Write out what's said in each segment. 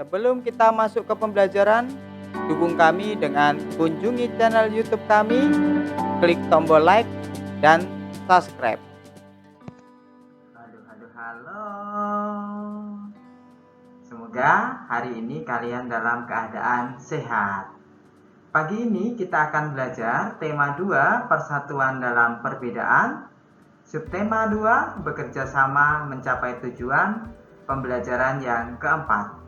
Sebelum kita masuk ke pembelajaran, dukung kami dengan kunjungi channel YouTube kami, klik tombol like dan subscribe. Halo. Semoga hari ini kalian dalam keadaan sehat. Pagi ini kita akan belajar tema 2, persatuan dalam perbedaan. Subtema 2, bekerja sama mencapai tujuan, pembelajaran yang keempat.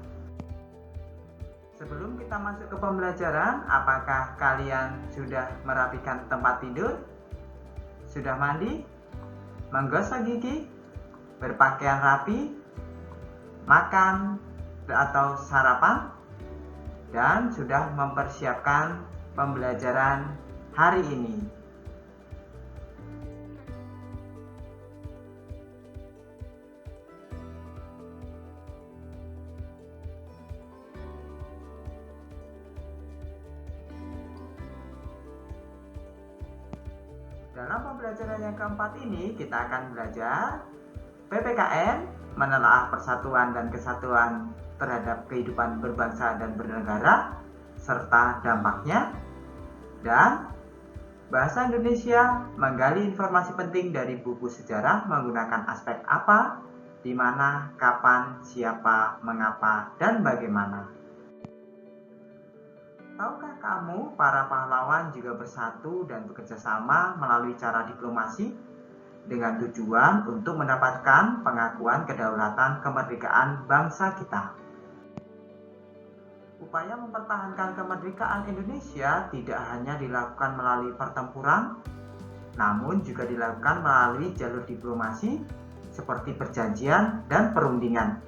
Sebelum kita masuk ke pembelajaran, apakah kalian sudah merapikan tempat tidur? Sudah mandi? Menggosok gigi? Berpakaian rapi? Makan atau sarapan? Dan sudah mempersiapkan pembelajaran hari ini. Dalam pembelajaran yang keempat ini, kita akan belajar PPKN, menelaah persatuan dan kesatuan terhadap kehidupan berbangsa dan bernegara, serta dampaknya, dan bahasa Indonesia, menggali informasi penting dari buku sejarah menggunakan aspek apa, di mana, kapan, siapa, mengapa, dan bagaimana. Tahukah kamu, para pahlawan juga bersatu dan bekerja sama melalui cara diplomasi dengan tujuan untuk mendapatkan pengakuan kedaulatan kemerdekaan bangsa kita. Upaya mempertahankan kemerdekaan Indonesia tidak hanya dilakukan melalui pertempuran, namun juga dilakukan melalui jalur diplomasi seperti perjanjian dan perundingan,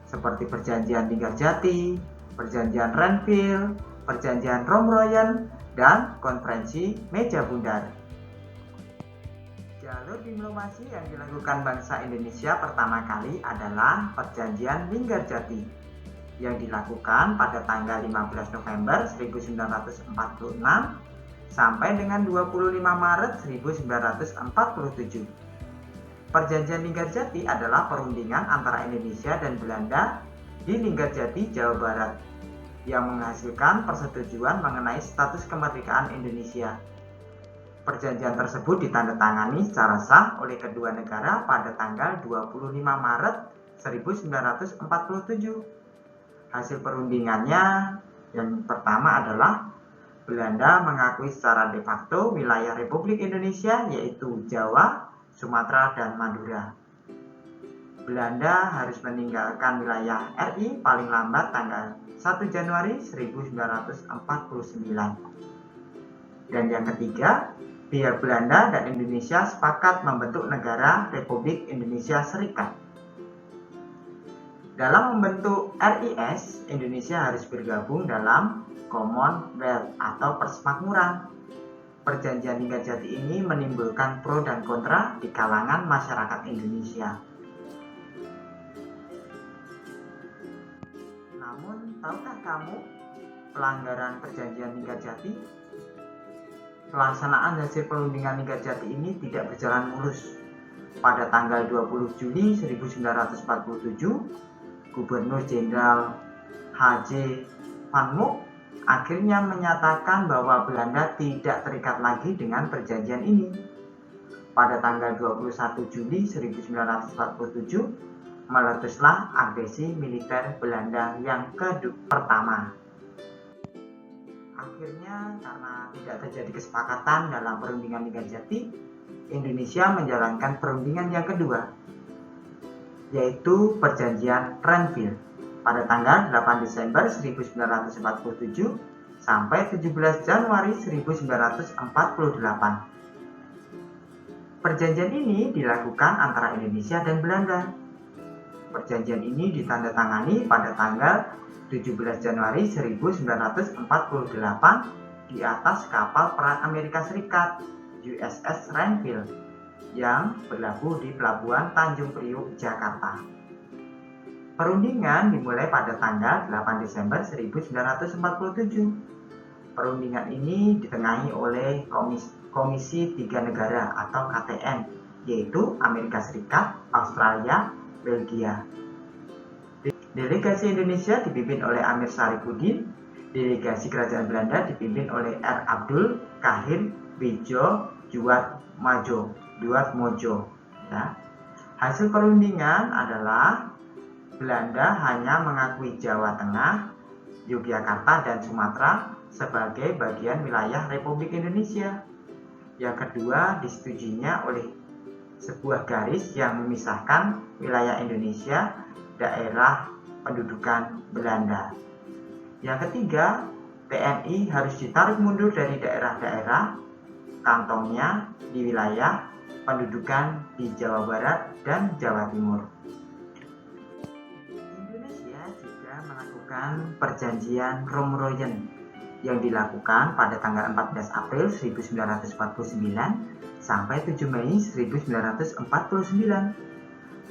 seperti perjanjian Linggarjati, perjanjian Renville, perjanjian Romroyen, dan konferensi Meja Bundar. Jalur diplomasi yang dilakukan bangsa Indonesia pertama kali adalah perjanjian Linggarjati yang dilakukan pada tanggal 15 November 1946 sampai dengan 25 Maret 1947. Perjanjian Linggarjati adalah perundingan antara Indonesia dan Belanda di Linggarjati, Jawa Barat, yang menghasilkan persetujuan mengenai status kemerdekaan Indonesia. Perjanjian tersebut ditandatangani secara sah oleh kedua negara pada tanggal 25 Maret 1947. Hasil perundingannya yang pertama adalah Belanda mengakui secara de facto wilayah Republik Indonesia, yaitu Jawa, Sumatera, dan Madura. Belanda harus meninggalkan wilayah RI paling lambat tanggal 1 Januari 1949. Dan yang ketiga, pihak Belanda dan Indonesia sepakat membentuk negara Republik Indonesia Serikat. Dalam membentuk RIS, Indonesia harus bergabung dalam Commonwealth atau Persemakmuran. Perjanjian Linggarjati ini menimbulkan pro dan kontra di kalangan masyarakat Indonesia. Namun, tahukah kamu pelanggaran perjanjian Linggarjati? Pelaksanaan hasil perundingan Linggarjati ini tidak berjalan mulus. Pada tanggal 20 Juli 1947, Gubernur Jenderal H.J. Van Mook akhirnya menyatakan bahwa Belanda tidak terikat lagi dengan perjanjian ini. Pada tanggal 21 Juli 1947, meletuslah agresi militer Belanda yang pertama. Akhirnya, karena tidak terjadi kesepakatan dalam perundingan Linggarjati, Indonesia menjalankan perundingan yang kedua, yaitu perjanjian Renville pada tanggal 8 Desember 1947 sampai 17 Januari 1948. Perjanjian ini dilakukan antara Indonesia dan Belanda. Perjanjian ini ditandatangani pada tanggal 17 Januari 1948 di atas kapal perang Amerika Serikat USS Renville yang berlabuh di Pelabuhan Tanjung Priuk, Jakarta. Perundingan dimulai pada tanggal 8 Desember 1947. Perundingan ini ditengahi oleh Komisi Tiga Negara atau KTN, yaitu Amerika Serikat, Australia, Belgia. Delegasi Indonesia dipimpin oleh Amir Syarifuddin, delegasi Kerajaan Belanda dipimpin oleh R. Abdul Kahir Wijo Duatmojo. Ya. Hasil perundingan adalah Belanda hanya mengakui Jawa Tengah, Yogyakarta, dan Sumatera sebagai bagian wilayah Republik Indonesia. Yang kedua, disetujuinya oleh sebuah garis yang memisahkan wilayah Indonesia daerah pendudukan Belanda. Yang ketiga, TNI harus ditarik mundur dari daerah-daerah kantongnya di wilayah pendudukan di Jawa Barat dan Jawa Timur. Indonesia juga melakukan perjanjian Romroyen yang dilakukan pada tanggal 14 April 1949 sampai 7 Mei 1949.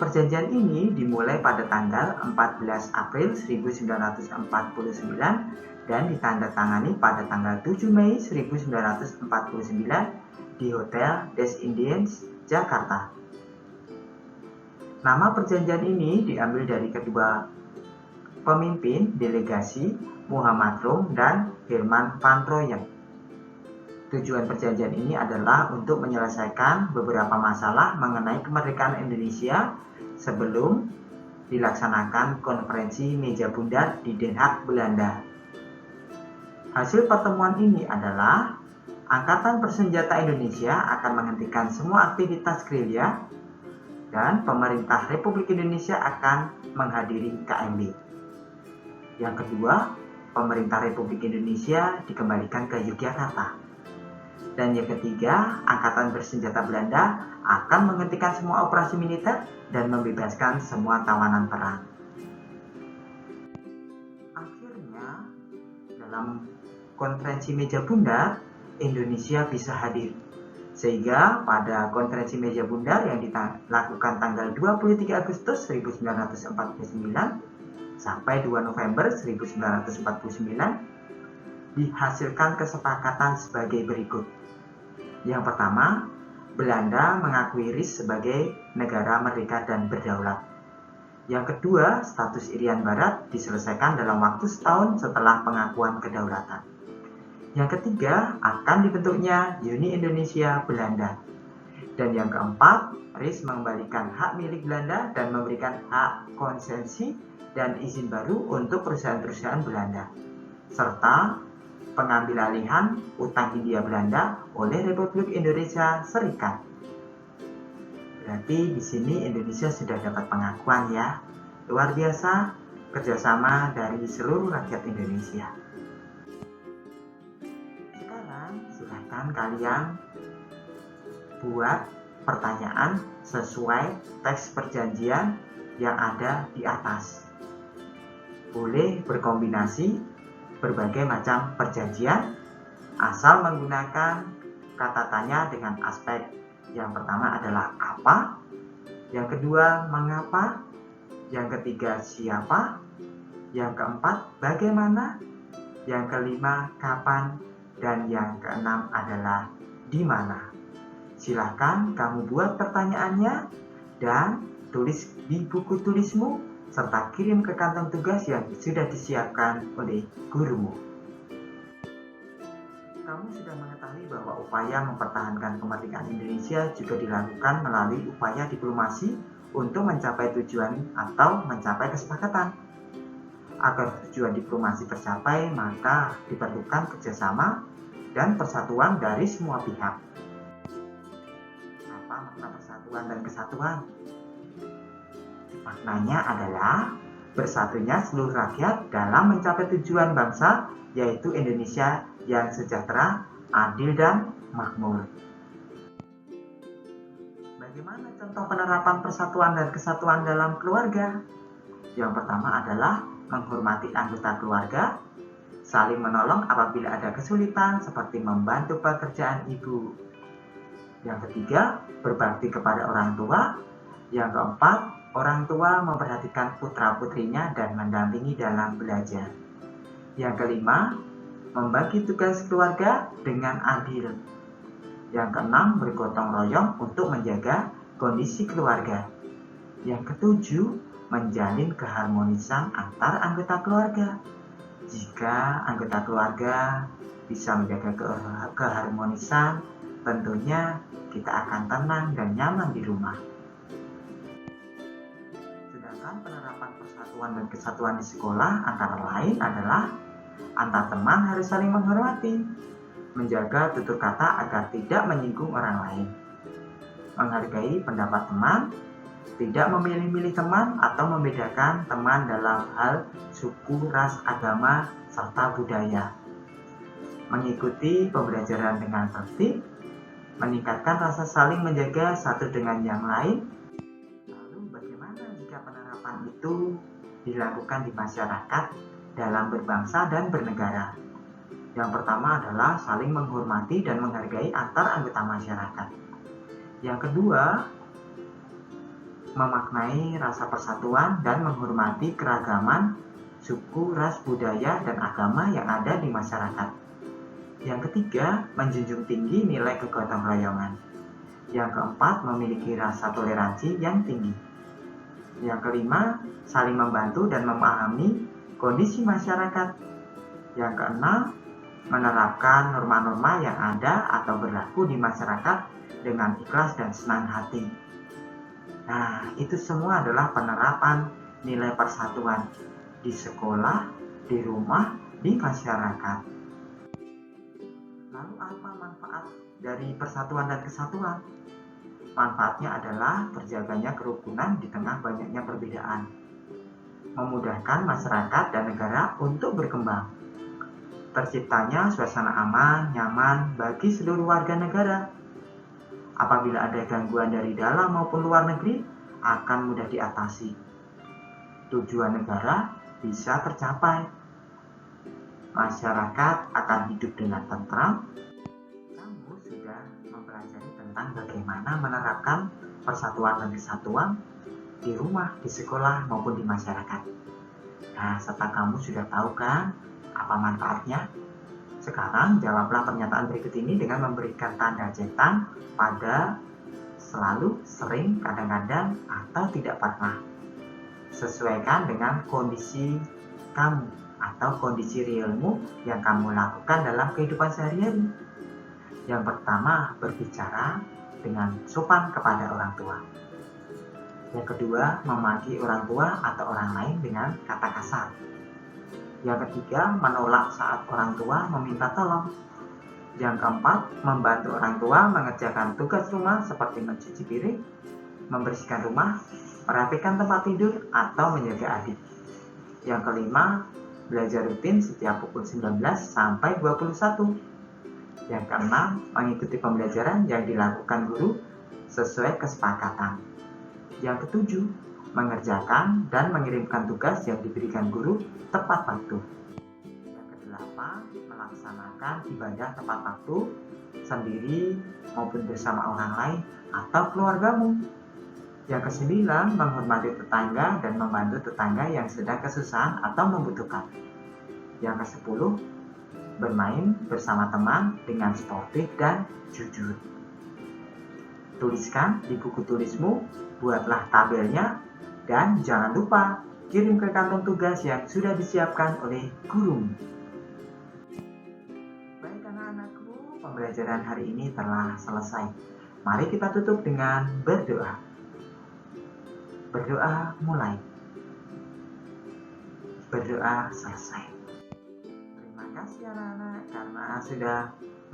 Perjanjian ini dimulai pada tanggal 14 April 1949 dan ditandatangani pada tanggal 7 Mei 1949 di Hotel des Indiens, Jakarta. Nama perjanjian ini diambil dari kedua pemimpin delegasi, Muhammad Rum dan Herman van Rompuy. Tujuan perjanjian ini adalah untuk menyelesaikan beberapa masalah mengenai kemerdekaan Indonesia sebelum dilaksanakan konferensi meja bundar di Den Haag, Belanda. Hasil pertemuan ini adalah Angkatan Bersenjata Indonesia akan menghentikan semua aktivitas gerilya dan pemerintah Republik Indonesia akan menghadiri KMB. Yang kedua, pemerintah Republik Indonesia dikembalikan ke Yogyakarta. Dan yang ketiga, Angkatan Bersenjata Belanda akan menghentikan semua operasi militer dan membebaskan semua tawanan perang. Akhirnya, dalam konferensi meja bundar, Indonesia bisa hadir. Sehingga pada konferensi meja bundar yang dilakukan tanggal 23 Agustus 1949 sampai 2 November 1949, dihasilkan kesepakatan sebagai berikut. Yang pertama, Belanda mengakui RIS sebagai negara merdeka dan berdaulat. Yang kedua, status Irian Barat diselesaikan dalam waktu setahun setelah pengakuan kedaulatan. Yang ketiga, akan dibentuknya Uni Indonesia Belanda. Dan yang keempat, RIS mengembalikan hak milik Belanda dan memberikan hak konsesi dan izin baru untuk perusahaan-perusahaan Belanda, serta pengambil alihan utang Hindia Belanda oleh Republik Indonesia Serikat. Berarti di sini Indonesia sudah dapat pengakuan ya. Luar biasa kerjasama dari seluruh rakyat Indonesia. Sekarang silahkan kalian buat pertanyaan sesuai teks perjanjian yang ada di atas. Boleh berkombinasi berbagai macam perjanjian asal menggunakan kata tanya dengan aspek yang pertama adalah apa, yang kedua mengapa, yang ketiga siapa, yang keempat bagaimana, yang kelima kapan, dan yang keenam adalah di mana. Silahkan kamu buat pertanyaannya dan tulis di buku tulismu serta kirim ke kantong tugas yang sudah disiapkan oleh gurumu. Kamu sudah mengetahui bahwa upaya mempertahankan kemerdekaan Indonesia juga dilakukan melalui upaya diplomasi untuk mencapai tujuan atau mencapai kesepakatan. Agar tujuan diplomasi tercapai, maka diperlukan kerjasama dan persatuan dari semua pihak. Apa makna persatuan dan kesatuan? Maknanya adalah bersatunya seluruh rakyat dalam mencapai tujuan bangsa, yaitu Indonesia yang sejahtera, adil, dan makmur. Bagaimana contoh penerapan persatuan dan kesatuan dalam keluarga? Yang pertama adalah menghormati anggota keluarga, saling menolong apabila ada kesulitan seperti membantu pekerjaan ibu. Yang ketiga, berbakti kepada orang tua. Yang keempat, orang tua memperhatikan putra-putrinya dan mendampingi dalam belajar. Yang kelima, membagi tugas keluarga dengan adil. Yang keenam, bergotong royong untuk menjaga kondisi keluarga. Yang ketujuh, menjalin keharmonisan antar anggota keluarga. Jika anggota keluarga bisa menjaga keharmonisan, tentunya kita akan tenang dan nyaman di rumah. Sedangkan penerapan persatuan dan kesatuan di sekolah antara lain adalah antar teman harus saling menghormati, menjaga tutur kata agar tidak menyinggung orang lain, menghargai pendapat teman, tidak memilih-milih teman atau membedakan teman dalam hal suku, ras, agama, serta budaya, mengikuti pembelajaran dengan tertib, meningkatkan rasa saling menjaga satu dengan yang lain. Lalu bagaimana jika penerapan itu dilakukan di masyarakat dalam berbangsa dan bernegara? Yang pertama adalah saling menghormati dan menghargai antar anggota masyarakat. Yang kedua, memaknai rasa persatuan dan menghormati keragaman suku, ras, budaya, dan agama yang ada di masyarakat. Yang ketiga, menjunjung tinggi nilai kegotong royongan. Yang keempat, memiliki rasa toleransi yang tinggi. Yang kelima, saling membantu dan memahami kondisi masyarakat. Yang keenam, menerapkan norma-norma yang ada atau berlaku di masyarakat dengan ikhlas dan senang hati. Nah, itu semua adalah penerapan nilai persatuan di sekolah, di rumah, di masyarakat. Lalu apa manfaat dari persatuan dan kesatuan? Manfaatnya adalah terjaganya kerukunan di tengah banyaknya perbedaan, memudahkan masyarakat dan negara untuk berkembang, terciptanya suasana aman, nyaman bagi seluruh warga negara. Apabila ada gangguan dari dalam maupun luar negeri, akan mudah diatasi. Tujuan negara bisa tercapai. Masyarakat akan hidup dengan tentram. Kamu sudah mempelajari tentang bagaimana menerapkan persatuan dan kesatuan di rumah, di sekolah, maupun di masyarakat. Nah, setelah kamu sudah tahu kan apa manfaatnya? Sekarang jawablah pernyataan berikut ini dengan memberikan tanda cetan pada selalu, sering, kadang-kadang, atau tidak pernah. Sesuaikan dengan kondisi kamu atau kondisi realmu yang kamu lakukan dalam kehidupan sehari-hari. Yang pertama, berbicara dengan sopan kepada orang tua. Yang kedua, memaki orang tua atau orang lain dengan kata kasar. Yang ketiga, menolak saat orang tua meminta tolong. Yang keempat, membantu orang tua mengerjakan tugas rumah seperti mencuci piring, membersihkan rumah, merapikan tempat tidur, atau menjaga adik. Yang kelima, belajar rutin setiap pukul 19 sampai 21. Yang keenam, mengikuti pembelajaran yang dilakukan guru sesuai kesepakatan. Yang ketujuh, mengerjakan dan mengirimkan tugas yang diberikan guru tepat waktu. Yang kedelapan, melaksanakan ibadah tepat waktu sendiri maupun bersama orang lain atau keluargamu. Yang kesembilan, menghormati tetangga dan membantu tetangga yang sedang kesusahan atau membutuhkan. Yang kesepuluh, bermain bersama teman dengan sportif dan jujur. Tuliskan di buku tulismu, buatlah tabelnya, dan jangan lupa kirim ke kantong tugas yang sudah disiapkan oleh guru. Baik anak-anakku, pembelajaran hari ini telah selesai. Mari kita tutup dengan berdoa. Berdoa mulai. Berdoa selesai. Terima kasih anak-anak karena sudah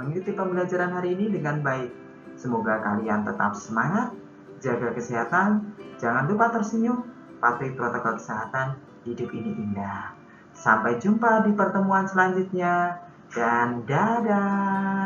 mengikuti pembelajaran hari ini dengan baik. Semoga kalian tetap semangat, jaga kesehatan, jangan lupa tersenyum, patuhi protokol kesehatan, hidup ini indah. Sampai jumpa di pertemuan selanjutnya, dan dadah!